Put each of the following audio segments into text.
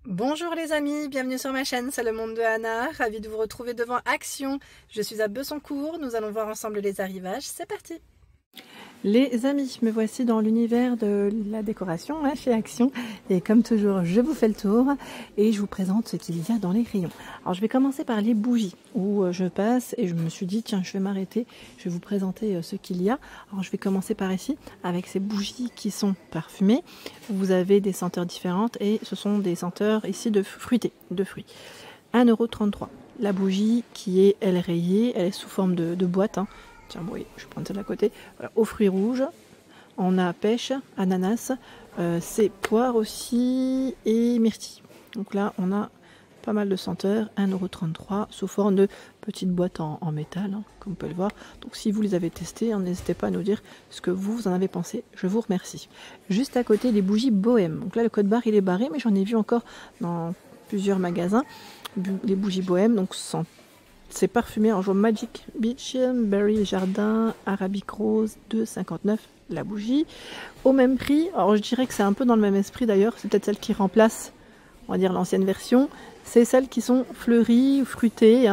Bonjour les amis, bienvenue sur ma chaîne, c'est le monde de Anna, ravie de vous retrouver devant Action. Je suis à Bessancourt, nous allons voir ensemble les arrivages, c'est parti. Les amis, me voici dans l'univers de la décoration chez Action et comme toujours je vous fais le tour et je vous présente ce qu'il y a dans les rayons. Alors je vais commencer par les bougies où je passe et je me suis dit tiens je vais m'arrêter, je vais vous présenter ce qu'il y a. Alors je vais commencer par ici avec ces bougies qui sont parfumées. Vous avez des senteurs différentes et ce sont des senteurs ici de fruités, de fruits. 1,33 €. La bougie qui est elle rayée, elle est sous forme de boîte. Tiens, bon, oui, je vais prendre celle à côté. Voilà, aux fruits rouges, on a pêche, ananas, c'est poire aussi et myrtille. Donc là, on a pas mal de senteurs, 1,33 € sous forme de petite boîte en métal, comme vous pouvez le voir. Donc si vous les avez testés, n'hésitez pas à nous dire ce que vous en avez pensé. Je vous remercie. Juste à côté, les bougies bohème. Donc là, le code barre, il est barré, mais j'en ai vu encore dans plusieurs magasins. Les bougies bohème, donc c'est parfumé en jaune Magic Beach, Berry Jardin, Arabic Rose, 2,59 € la bougie. Au même prix, alors je dirais que c'est un peu dans le même esprit d'ailleurs, c'est peut-être celle qui remplace, on va dire l'ancienne version. C'est celles qui sont fleuries ou fruitées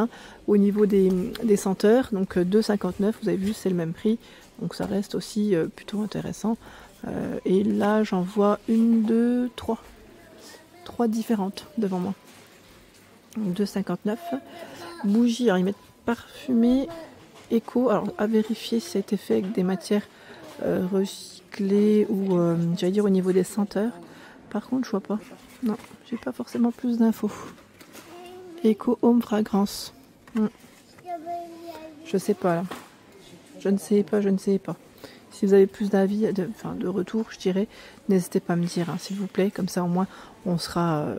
au niveau des senteurs. Donc 2,59 €, vous avez vu, c'est le même prix. Donc ça reste aussi plutôt intéressant. Et là, j'en vois une, deux, trois. Trois différentes devant moi. 2,59 €. Bougie, alors ils mettent parfumé éco, alors à vérifier si ça a été fait avec des matières recyclées ou j'allais dire au niveau des senteurs. Par contre je vois pas, non, j'ai pas forcément plus d'infos. Éco Home Fragrance, je sais pas là, je ne sais pas. Si vous avez plus d'avis, de retour, je dirais, n'hésitez pas à me dire, s'il vous plaît. Comme ça, au moins, on sera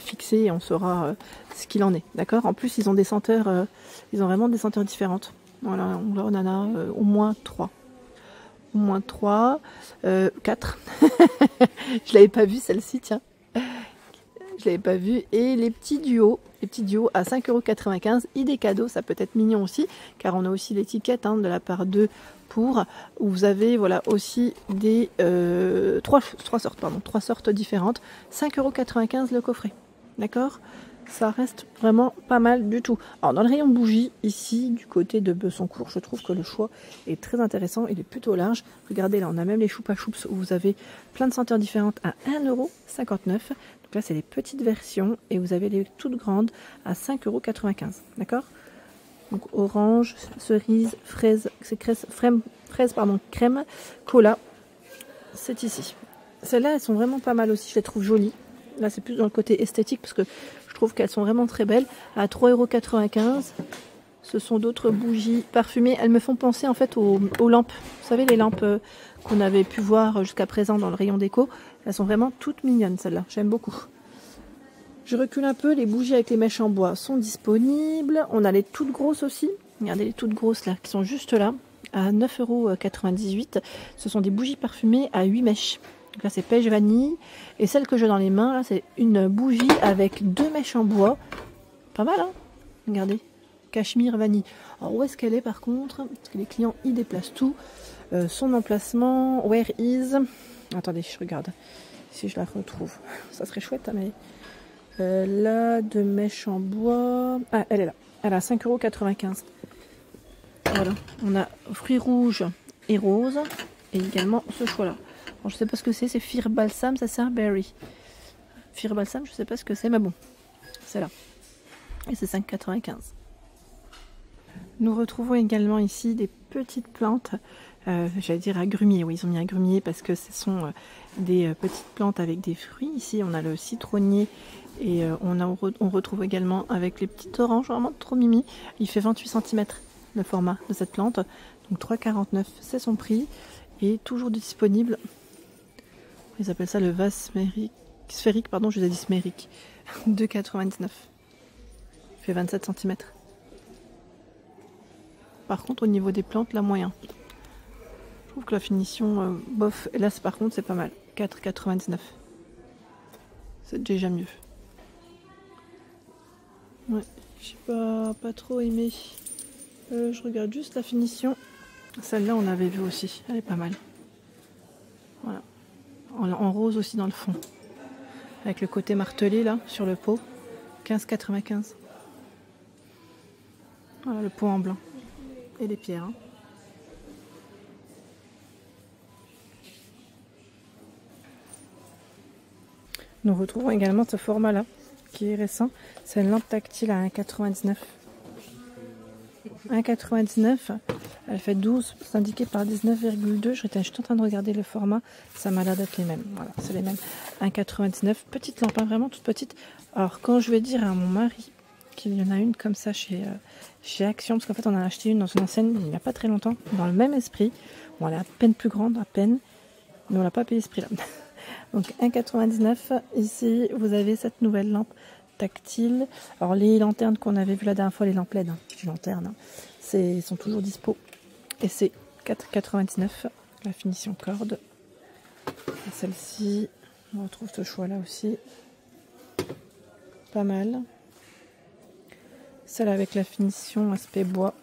fixé et on saura ce qu'il en est. D'accord? En plus, ils ont des senteurs, ils ont vraiment des senteurs différentes. Voilà, là, on en a au moins 3. Au moins 3, 4. Je l'avais pas vu celle-ci, tiens. Je l'avais pas vu. Et les petits duos à 5,95 €. Idée cadeau, ça peut être mignon aussi, car on a aussi l'étiquette de la part 2 pour, où vous avez voilà aussi des 3 sortes différentes. 5,95 € le coffret. D'accord? Ça reste vraiment pas mal du tout. Alors dans le rayon bougie, ici, du côté de Bessancourt, je trouve que le choix est très intéressant. Il est plutôt large. Regardez, là, on a même les choupa choups où vous avez plein de senteurs différentes à 1,59 €. Donc là, c'est les petites versions et vous avez les toutes grandes à 5,95 €. D'accord? Donc orange, cerise, fraise, crème, cola. C'est ici. Celles-là, elles sont vraiment pas mal aussi. Je les trouve jolies. Là, c'est plus dans le côté esthétique parce que je trouve qu'elles sont vraiment très belles. À 3,95 €. Ce sont d'autres bougies parfumées. Elles me font penser en fait aux lampes. Vous savez, les lampes qu'on avait pu voir jusqu'à présent dans le rayon déco. Elles sont vraiment toutes mignonnes, celles-là. J'aime beaucoup. Je recule un peu. Les bougies avec les mèches en bois sont disponibles. On a les toutes grosses aussi. Regardez les toutes grosses là, qui sont juste là, à 9,98 €. Ce sont des bougies parfumées à 8 mèches. Donc là, c'est pêche vanille. Et celle que j'ai dans les mains, là, c'est une bougie avec 2 mèches en bois. Pas mal, Regardez. Cachemire vanille. Alors, où est-ce qu'elle est, par contre? Parce que les clients, ils déplacent tout. Son emplacement, where is... Attendez, je regarde. Si je la retrouve. Ça serait chouette, mais... là, 2 mèches en bois... Ah, elle est là. Elle a 5,95 €. Voilà. On a fruits rouges et roses. Et également ce choix-là. Alors, je sais pas ce que c'est Fir Balsam, ça c'est un berry. Fir Balsam, je sais pas ce que c'est, mais bon, c'est là. Et c'est 5,95 €. Nous retrouvons également ici des petites plantes, j'allais dire agrumiers. Oui, ils ont mis agrumiers parce que ce sont des petites plantes avec des fruits. Ici, on a le citronnier et on retrouve également avec les petites oranges, vraiment trop mimi. Il fait 28 cm le format de cette plante. Donc 3,49 €, c'est son prix. Et toujours disponible. Ils appellent ça le vase sphérique, pardon, je vous ai dit smérique. 2,99 €. Il fait 27 cm. Par contre, au niveau des plantes, là, moyen. Je trouve que la finition, bof. Et là, par contre, c'est pas mal. 4,99 €. C'est déjà mieux. Ouais, j'ai pas trop aimé. Je regarde juste la finition. Celle-là, on avait vu aussi. Elle est pas mal. Voilà. En rose aussi dans le fond. avec le côté martelé là sur le pot, 15,95. Voilà le pot en blanc et les pierres. Hein. Nous retrouvons également ce format là qui est récent, c'est une lampe tactile à 1,99. 1,99, elle fait 12, c'est indiqué par 19,2. Je suis en train de regarder le format, ça m'a l'air d'être les mêmes. Voilà, c'est les mêmes. 1,99, petite lampe, hein, vraiment toute petite. Alors, quand je vais dire à mon mari qu'il y en a une comme ça chez Action, parce qu'en fait, on a acheté une dans une enseigne il n'y a pas très longtemps, dans le même esprit. Bon, elle est à peine plus grande, à peine, mais on l'a pas payé ce prix-là. Donc, 1,99. Ici, vous avez cette nouvelle lampe tactile. Alors les lanternes qu'on avait vu la dernière fois, les lampes LED, hein, les lanternes, hein, sont toujours dispo. Et c'est 4,99 la finition corde. Celle-ci, on retrouve ce choix-là aussi. Pas mal. Celle avec la finition aspect bois.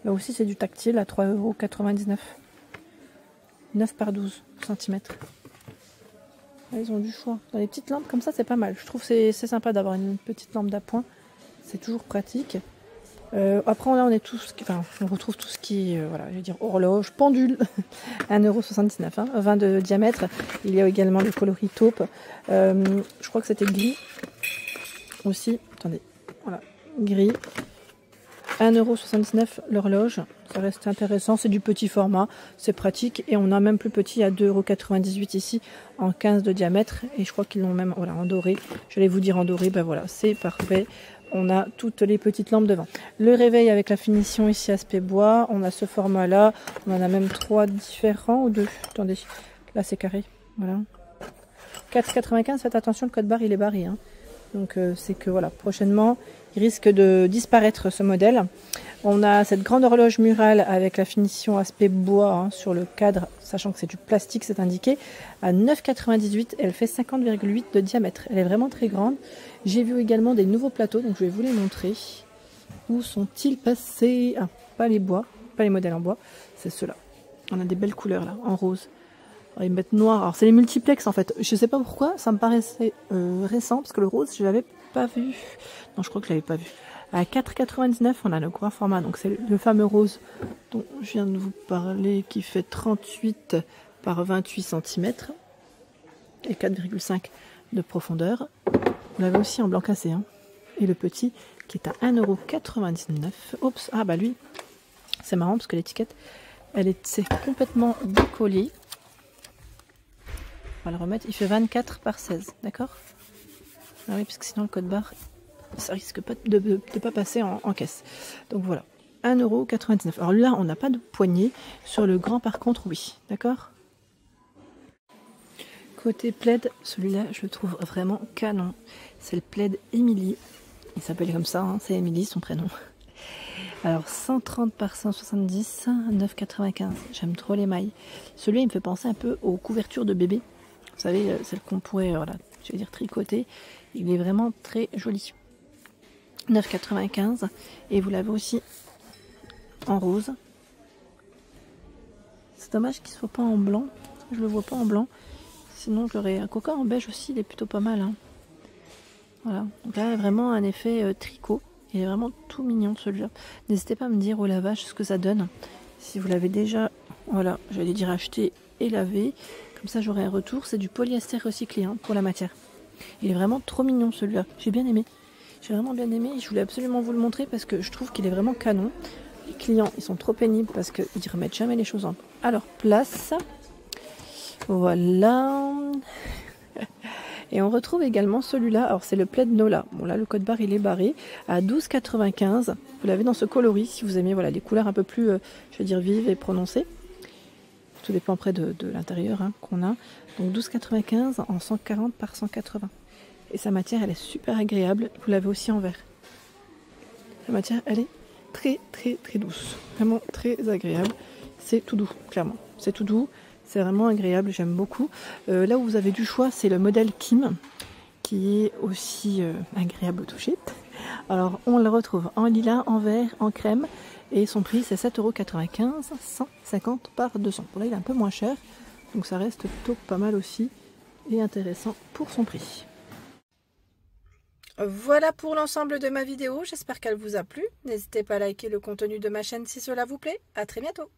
Là aussi c'est du tactile à 3,99 €. 9 par 12 cm. Ils ont du choix. Dans les petites lampes comme ça, c'est pas mal. Je trouve que c'est sympa d'avoir une petite lampe d'appoint. C'est toujours pratique. Après, là, on retrouve tout ce qui est, voilà, je vais dire horloge, pendule, 1,79 €, hein, 20 de diamètre. Il y a également le coloris taupe. Je crois que c'était gris aussi. Attendez, voilà, gris. 1,79 € l'horloge. Ça reste intéressant, c'est du petit format, c'est pratique et on a même plus petit à 2,98 € ici en 15 de diamètre et je crois qu'ils l'ont même voilà, en doré. J'allais vous dire en doré, ben voilà, c'est parfait. On a toutes les petites lampes devant. Le réveil avec la finition ici aspect bois, on a ce format là, on en a même 3 différents ou 2. Attendez, là c'est carré, voilà. 4,95 €, faites attention, le code barre il est barré. Hein. Donc c'est que voilà, prochainement il risque de disparaître ce modèle. On a cette grande horloge murale avec la finition aspect bois hein, sur le cadre, sachant que c'est du plastique, c'est indiqué, à 9,98 €. Elle fait 50,8 de diamètre. Elle est vraiment très grande. J'ai vu également des nouveaux plateaux, donc je vais vous les montrer. Où sont-ils passés? Ah, pas les bois, pas les modèles en bois, c'est ceux-là. On a des belles couleurs là, en rose. Alors, ils mettent noir. Alors c'est les multiplex en fait. Je sais pas pourquoi, ça me paraissait récent, parce que le rose, je l'avais pas vu. Non, je crois que je l'avais pas vu. À 4,99 €, on a le grand format, donc c'est le fameux rose dont je viens de vous parler, qui fait 38 par 28 cm et 4,5 de profondeur. On l'avait aussi en blanc cassé, hein. Et le petit qui est à 1,99 €. Oups, ah bah lui, c'est marrant parce que l'étiquette, c'est complètement décollé. On va le remettre, il fait 24 par 16, d'accord? Ah oui, parce que sinon le code barre, ça risque pas de pas passer en caisse. Donc voilà, 1,99 €. Alors là, on n'a pas de poignée. Sur le grand, par contre, oui. D'accord? Côté plaid, celui-là, je le trouve vraiment canon. C'est le plaid Emily. Il s'appelle comme ça, hein, c'est Emily, son prénom. Alors, 130 par 170, 9,95 €. J'aime trop les mailles. Celui-là, il me fait penser un peu aux couvertures de bébé. Vous savez, celle qu'on pourrait, voilà, je vais dire tricoter. Il est vraiment très joli. 9,95 € et vous l'avez aussi en rose. C'est dommage qu'il ne soit pas en blanc. Je le vois pas en blanc. Sinon je l'aurais. Un coca en beige aussi, il est plutôt pas mal. Hein. Voilà. Donc là vraiment un effet tricot. Il est vraiment tout mignon celui-là. N'hésitez pas à me dire au lavage ce que ça donne. Si vous l'avez déjà, voilà, j'allais dire acheté et lavé. Comme ça j'aurai un retour. C'est du polyester recyclé hein, pour la matière. Il est vraiment trop mignon celui-là. J'ai bien aimé. J'ai vraiment bien aimé, je voulais absolument vous le montrer parce que je trouve qu'il est vraiment canon. Les clients, ils sont trop pénibles parce qu'ils ne remettent jamais les choses à leur place. Voilà. Et on retrouve également celui-là. Alors c'est le plaid Nola. Bon là, le code barre, il est barré à 12,95 €. Vous l'avez dans ce coloris si vous aimez voilà, les couleurs un peu plus, je vais dire, vives et prononcées. Tout dépend après de l'intérieur hein, qu'on a. Donc 12,95 € en 140 par 180. Et sa matière, elle est super agréable. Vous l'avez aussi en verre. La matière, elle est très, très, très douce. Vraiment très agréable. C'est tout doux, clairement. C'est tout doux. C'est vraiment agréable. J'aime beaucoup. Là où vous avez du choix, c'est le modèle Kim, qui est aussi agréable au toucher. Alors, on le retrouve en lilas, en vert, en crème. Et son prix, c'est 7,95 €, 150 par 200. Pour là, il est un peu moins cher. Donc, ça reste plutôt pas mal aussi. et intéressant pour son prix. Voilà pour l'ensemble de ma vidéo, j'espère qu'elle vous a plu. N'hésitez pas à liker le contenu de ma chaîne si cela vous plaît. À très bientôt.